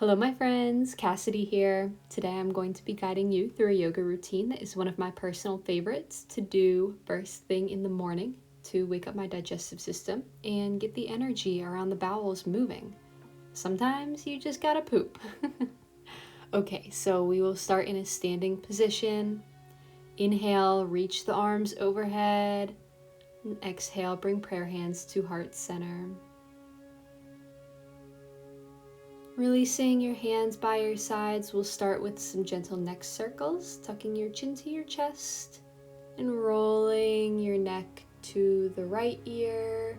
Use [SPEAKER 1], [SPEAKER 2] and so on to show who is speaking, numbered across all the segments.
[SPEAKER 1] Hello my friends, Cassidy here. Today I'm going to be guiding you through a yoga routine that is one of my personal favorites to do first thing in the morning to wake up my digestive system and get the energy around the bowels moving. Sometimes you just gotta poop. Okay, so we will start in a standing position. Inhale, reach the arms overhead. And exhale, bring prayer hands to heart center. Releasing your hands by your sides, we'll start with some gentle neck circles, tucking your chin to your chest and rolling your neck to the right ear,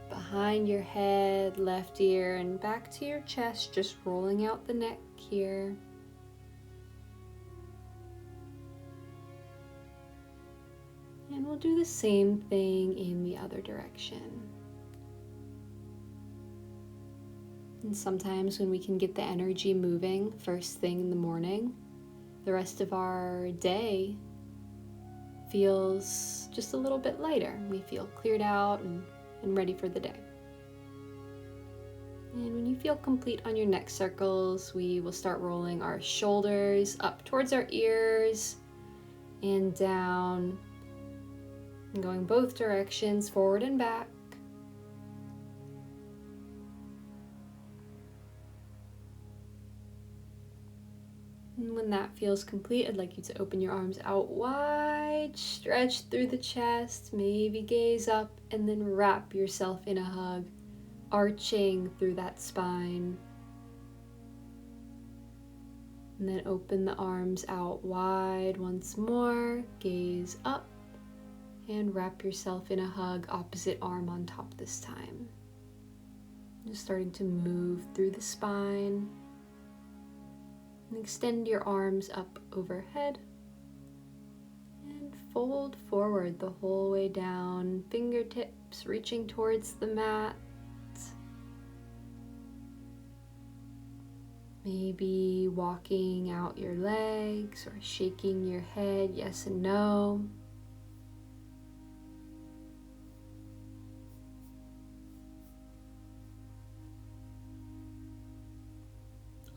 [SPEAKER 1] behind your head, left ear, and back to your chest, just rolling out the neck here. And we'll do the same thing in the other direction. And sometimes when we can get the energy moving first thing in the morning, the rest of our day feels just a little bit lighter. We feel cleared out and ready for the day. And when you feel complete on your neck circles, we will start rolling our shoulders up towards our ears and down, and going both directions, forward and back. And when that feels complete, I'd like you to open your arms out wide, stretch through the chest, maybe gaze up, and then wrap yourself in a hug, arching through that spine. And then open the arms out wide once more, gaze up, and wrap yourself in a hug, opposite arm on top this time. Just starting to move through the spine. And extend your arms up overhead and fold forward the whole way down, fingertips reaching towards the mat. Maybe walking out your legs or shaking your head yes and no.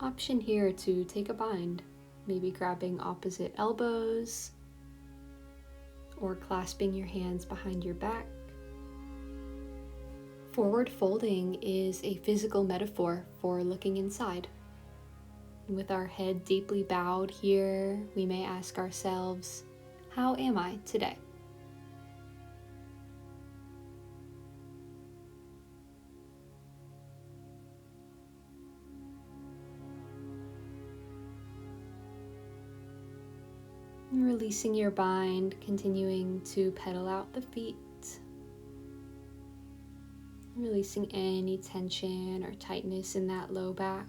[SPEAKER 1] Option here to take a bind, maybe grabbing opposite elbows or clasping your hands behind your back. Forward folding is a physical metaphor for looking inside. With our head deeply bowed here, we may ask ourselves, how am I today? Releasing your bind, continuing to pedal out the feet. Releasing any tension or tightness in that low back.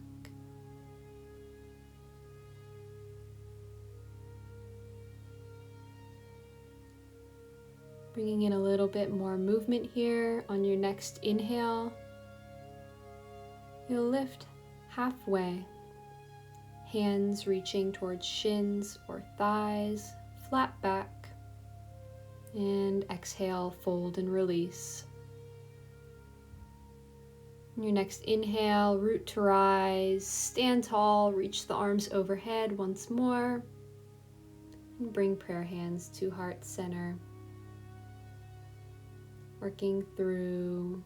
[SPEAKER 1] Bringing in a little bit more movement here on your next inhale. You'll lift halfway. Hands reaching towards shins or thighs, flat back, and exhale, fold and release. On your next inhale, root to rise, stand tall, reach the arms overhead once more, and bring prayer hands to heart center. Working through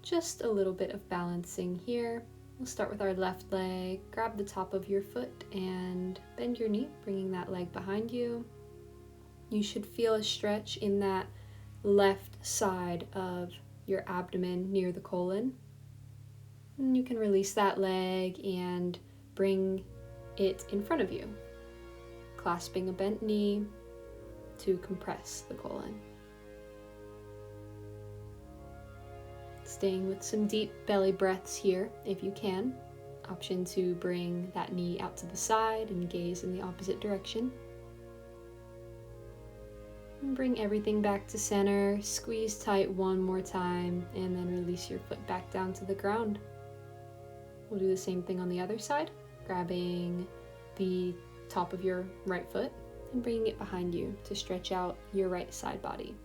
[SPEAKER 1] just a little bit of balancing here. We'll start with our left leg. Grab the top of your foot and bend your knee, bringing that leg behind you. You should feel a stretch in that left side of your abdomen near the colon. And you can release that leg and bring it in front of you, clasping a bent knee to compress the colon. Staying with some deep belly breaths here if you can. Option to bring that knee out to the side and gaze in the opposite direction. And bring everything back to center, squeeze tight one more time, and then release your foot back down to the ground. We'll do the same thing on the other side, grabbing the top of your right foot and bringing it behind you to stretch out your right side body.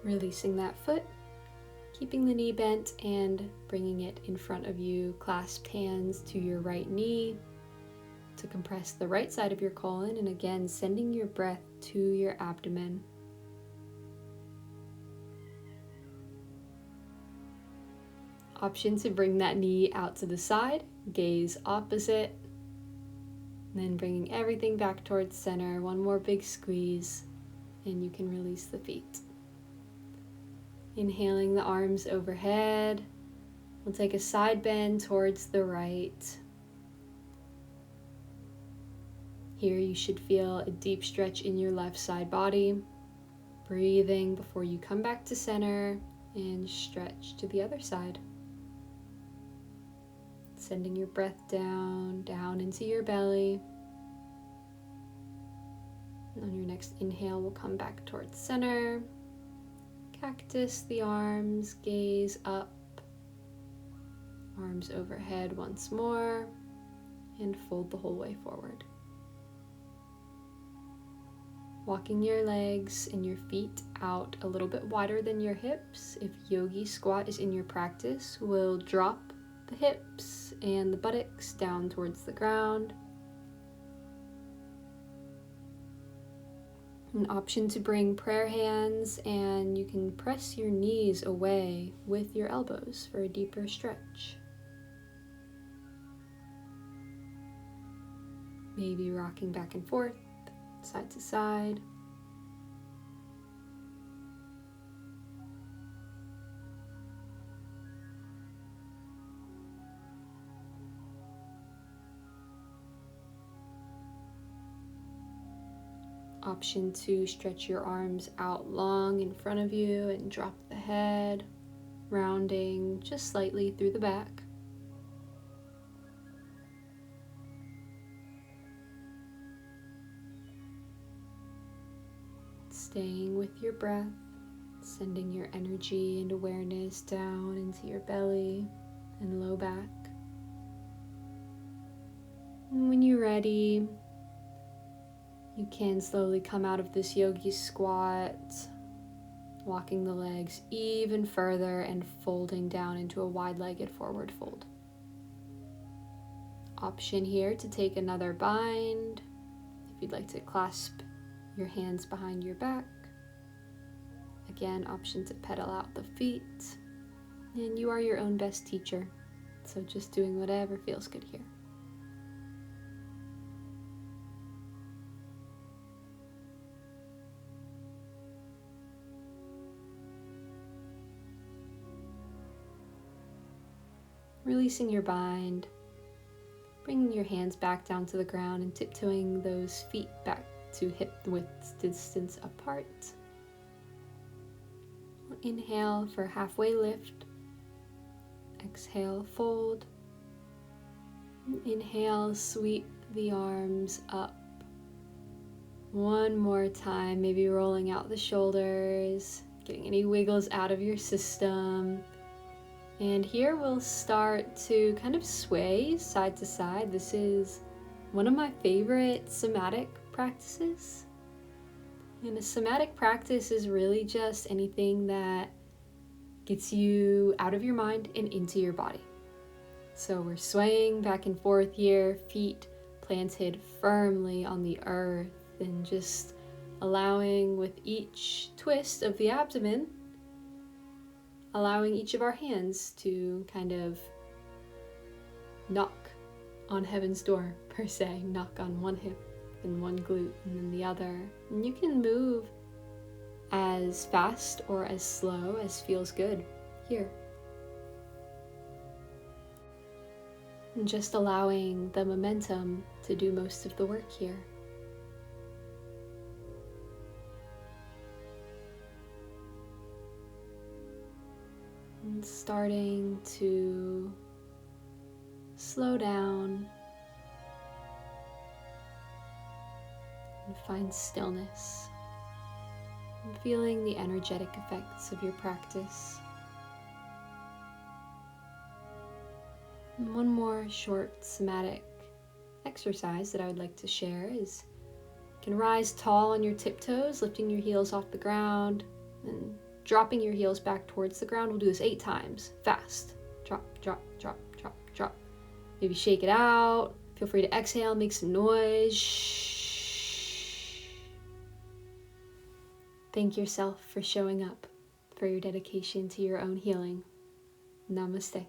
[SPEAKER 1] Releasing that foot, keeping the knee bent and bringing it in front of you. Clasped hands to your right knee to compress the right side of your colon, and again sending your breath to your abdomen. Option to bring that knee out to the side, gaze opposite, and then bringing everything back towards center. One more big squeeze, and you can release the feet. Inhaling the arms overhead. We'll take a side bend towards the right. Here you should feel a deep stretch in your left side body. Breathing before you come back to center and stretch to the other side. Sending your breath down into your belly. And on your next inhale, we'll come back towards center. Cactus the arms, gaze up. Arms overhead once more, and fold the whole way forward. Walking your legs and your feet out a little bit wider than your hips. If yogi squat is in your practice, we'll drop the hips and the buttocks down towards the ground. An option to bring prayer hands, and you can press your knees away with your elbows for a deeper stretch. Maybe rocking back and forth, side to side. Option to stretch your arms out long in front of you and drop the head, rounding just slightly through the back. Staying with your breath, sending your energy and awareness down into your belly and low back. And when you're ready, you can slowly come out of this yogi squat, walking the legs even further and folding down into a wide-legged forward fold. Option here to take another bind, if you'd like to clasp your hands behind your back. Again, option to pedal out the feet. And you are your own best teacher, so just doing whatever feels good here. Releasing your bind, bringing your hands back down to the ground and tiptoeing those feet back to hip width distance apart. Inhale for halfway lift. Exhale, fold. Inhale, sweep the arms up. One more time, maybe rolling out the shoulders, getting any wiggles out of your system. And here we'll start to kind of sway side to side. This is one of my favorite somatic practices. And a somatic practice is really just anything that gets you out of your mind and into your body. So we're swaying back and forth here, feet planted firmly on the earth, and just allowing with each twist of the abdomen, allowing each of our hands to kind of knock on heaven's door, per se, knock on one hip and one glute and then the other. And you can move as fast or as slow as feels good here. And just allowing the momentum to do most of the work here. And starting to slow down and find stillness, and feeling the energetic effects of your practice. And one more short somatic exercise that I would like to share is you can rise tall on your tiptoes, lifting your heels off the ground and dropping your heels back towards the ground. We'll do this 8 times, fast. Drop, drop, drop, drop, drop. Maybe shake it out. Feel free to exhale, make some noise. Shh. Thank yourself for showing up, for your dedication to your own healing. Namaste.